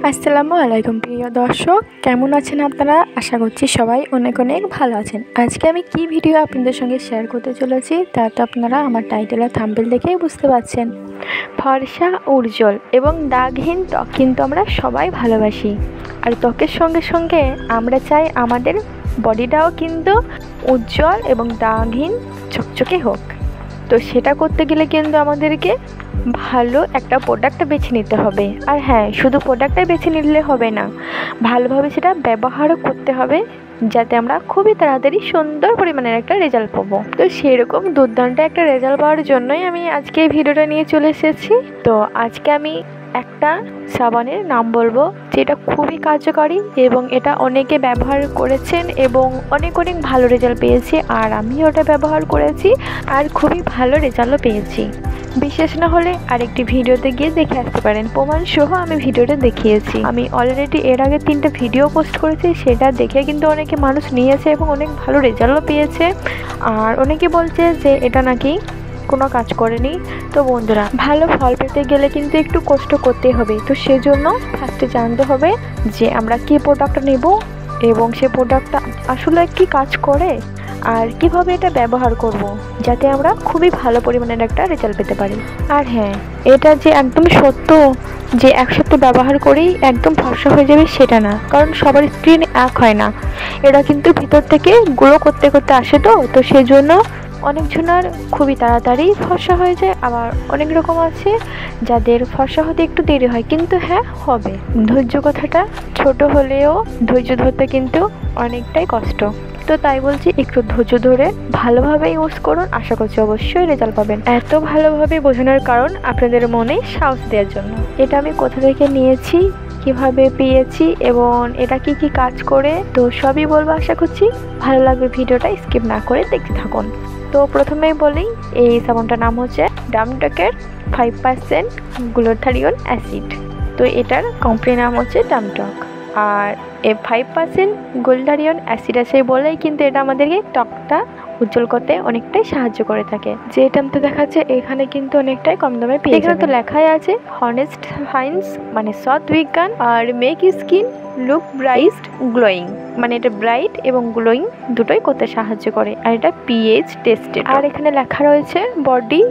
আসসালামু আলাইকুম প্রিয় দর্শক, কেমন আছেন আপনারা? আশা করছি সবাই অনেক অনেক ভালো আছেন। আজকে আমি কি ভিডিও আপনাদের সঙ্গে শেয়ার করতে চলেছি তা তো আপনারা আমার টাইটেল আর থাম্বনেল দেখেই বুঝতে পারছেন। ফর্সা, উজ্জ্বল এবং দাগহীন ত্বক কিন্তু আমরা সবাই ভালোবাসি। আর ত্বকের সঙ্গে সঙ্গে আমরা চাই আমাদের বডিটাও কিন্তু উজ্জ্বল এবং দাগহীন চকচকে হোক। তো সেটা করতে গেলে কিন্তু আমাদেরকে ভালো একটা প্রোডাক্ট বেছে নিতে হবে। আর হ্যাঁ, শুধু প্রোডাক্টটাই বেছে নিলে হবে না, ভালোভাবে সেটা ব্যবহারও করতে হবে, যাতে আমরা খুবই তাড়াতাড়ি সুন্দর পরিমাণের একটা রেজাল্ট পাবো। তো সেরকম দুর্দান্ত একটা রেজাল্ট পাওয়ার জন্যই আমি আজকে এই ভিডিওটা নিয়ে চলে এসেছি। তো আজকে আমি একটা সাবানের নাম বলবো, যেটা খুবই কার্যকরী এবং এটা অনেকে ব্যবহার করেছেন এবং অনেক অনেক ভালো রেজাল্ট পেয়েছি। আর আমিও ওটা ব্যবহার করেছি আর খুবই ভালো রেজাল্টও পেয়েছি। বিশেষ না হলে আরেকটি ভিডিওতে গিয়ে দেখে আসতে পারেন, প্রমাণ সহ আমি ভিডিওটা দেখিয়েছি। আমি অলরেডি এর আগে 3টা ভিডিও পোস্ট করেছি, সেটা দেখে কিন্তু অনেকে মানুষ নিয়েছে এবং অনেক ভালো রেজাল্টও পেয়েছে। আর অনেকে বলছে যে এটা নাকি কোনো কাজ করেনি। তো বন্ধুরা, ভালো ফল পেতে গেলে কিন্তু একটু কষ্ট করতে হবে। তো সেজন্য ফার্স্টে জানতে হবে যে আমরা কী প্রোডাক্ট নেব এবং সে প্রোডাক্টটা আসলে কি কাজ করে আর কিভাবে এটা ব্যবহার করব, যাতে আমরা খুবই ভালো পরিমাণের একটা রেজাল্ট পেতে পারি। আর হ্যাঁ, এটা যে একদম সত্য যে এক সপ্তাহ ব্যবহার করেই একদম ফর্সা হয়ে যাবে সেটা না, কারণ সবার স্কিন এক হয় না। এটা কিন্তু ভিতর থেকে গ্লো করতে করতে আসে। তো সেজন্য অনেকজনের খুবই তাড়াতাড়ি ফর্সা হয়ে যায়, আবার অনেক রকম আছে যাদের ফর্সা হতে একটু দেরি হয়, কিন্তু হ্যাঁ হবে। ধৈর্য কথাটা ছোট হলেও ধৈর্য ধরতে কিন্তু অনেকটাই কষ্ট। তো তাই বলছি, একটু ধৈর্য ধরে ভালোভাবে ইউজ করুন, আশা করছি অবশ্যই রেজাল্ট পাবেন। এত ভালোভাবে বোঝানোর কারণ আপনাদের মনে সাহস দেওয়ার জন্য। এটা আমি কোথা থেকে নিয়েছি, কিভাবে পেয়েছি এবং এটা কি কি কাজ করে, তো সবই বলবো। আশা করছি ভালো লাগবে, ভিডিওটা স্কিপ না করে দেখতে থাকুন। তো প্রথমেই বলি, এই সাবানটার নাম হচ্ছে ডামটকের 5% গ্লুটাথিয়ন অ্যাসিড। তো এটার কোম্পানি নাম হচ্ছে ডামটক। আর এই 5% গ্লুটাথিয়ন অ্যাসিড আছে বলেই কিন্তু এটা আমাদেরকে ত্বকটা উজ্জ্বল করতে অনেকটাই সাহায্য করে থাকে। যে দামটা দেখাচ্ছে এখানে কিন্তু অনেকটাই কম দামে পেয়ে যাবেন। এখানে তো লেখাই আছে হনেস্ট সায়েন্স, মানে সৎ বিজ্ঞান, আর make skin look bright glowing, মানে এটা ব্রাইট এবং গ্লোয়িং দুটোই করতে সাহায্য করে। আর এটা পিএইচ টেস্টেড। আর এখানে লেখা রয়েছে body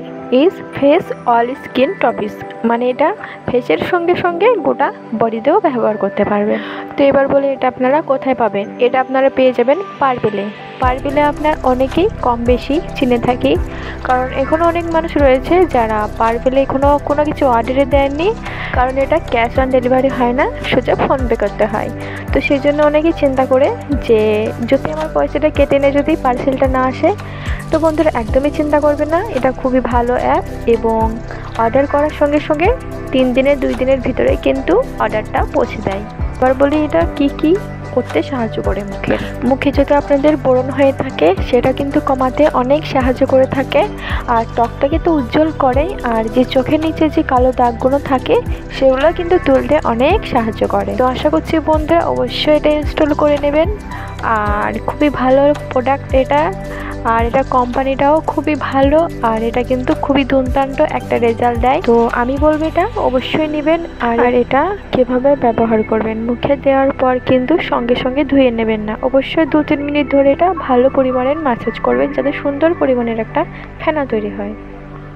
is face all skin টপিস, মানে এটা ফেসের সঙ্গে সঙ্গে গোটা বডিতেও ব্যবহার করতে পারবেন। তো এবার বলে, এটা আপনারা কোথায় পাবেন? এটা আপনারা পেয়ে যাবেন পারবেলে। পারবেলে আপনার অনেকেই কম বেশি চিনে থাকি, কারণ এখনও অনেক মানুষ রয়েছে যারা পারবেলে এখনও কোনো কিছু অর্ডারে দেননি, কারণ এটা ক্যাশ অন ডেলিভারি হয় না, সোজা ফোনপে করতে হয়। তো সেই জন্য অনেকেই চিন্তা করে যে যদি আমার পয়সাটা কেটে নেয়, যদি পার্সেলটা না আসে। তো বন্ধুরা, একদমই চিন্তা করবে না, এটা খুবই ভালো অ্যাপ এবং অর্ডার করার সঙ্গে সঙ্গে 3 দিনের 2 দিনের ভিতরে কিন্তু অর্ডারটা পৌঁছে দেয়। এবার বলি, এটা কি করতে সাহায্য করে। মুখে যদি আপনাদের ব্রণ হয়ে থাকে, সেটা কিন্তু কমাতে অনেক সাহায্য করে থাকে। আর ত্বকটাকে তো উজ্জ্বল করে, আর যে চোখের নিচে যে কালো দাগগুলো থাকে সেগুলো কিন্তু তুলতে অনেক সাহায্য করে। তো আশা করছি বন্ধুরা অবশ্যই এটা ইনস্টল করে নেবেন। আর খুবই ভালো প্রোডাক্ট এটা, আর এটা কোম্পানিটাও খুবই ভালো, আর এটা কিন্তু খুবই দুর্দান্ত একটা রেজাল্ট দেয়। তো আমি বলবো এটা অবশ্যই নেবেন। আর এটা কিভাবে ব্যবহার করবেন, মুখে দেওয়ার পর কিন্তু সঙ্গে সঙ্গে ধুয়ে নেবেন না, অবশ্যই 2-3 মিনিট ধরে এটা ভালো পরিমাণের ম্যাসাজ করবেন, যাতে সুন্দর পরিমাণের একটা ফেনা তৈরি হয়।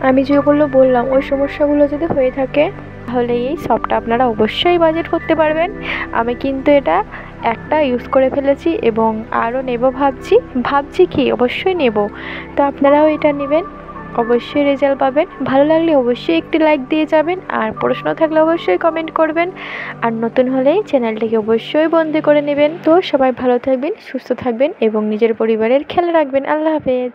আমি যেগুলো বললাম ওই সমস্যাগুলো যদি হয়ে থাকে, তাহলে এই সবটা আপনারা অবশ্যই বাজেট করতে পারবেন। আমি কিন্তু এটা একটা ইউজ করে ফেলেছি এবং আরও নেব ভাবছি কি অবশ্যই নেব। তো আপনারাও এটা নেবেন, অবশ্যই রেজাল্ট পাবেন। ভালো লাগলে অবশ্যই একটি লাইক দিয়ে যাবেন, আর প্রশ্ন থাকলে অবশ্যই কমেন্ট করবেন। আর নতুন হলে চ্যানেলটিকে অবশ্যই বন্ধ করে নেবেন। তো সবাই ভালো থাকবেন, সুস্থ থাকবেন এবং নিজের পরিবারের খেয়াল রাখবেন। আল্লাহ হাফেজ।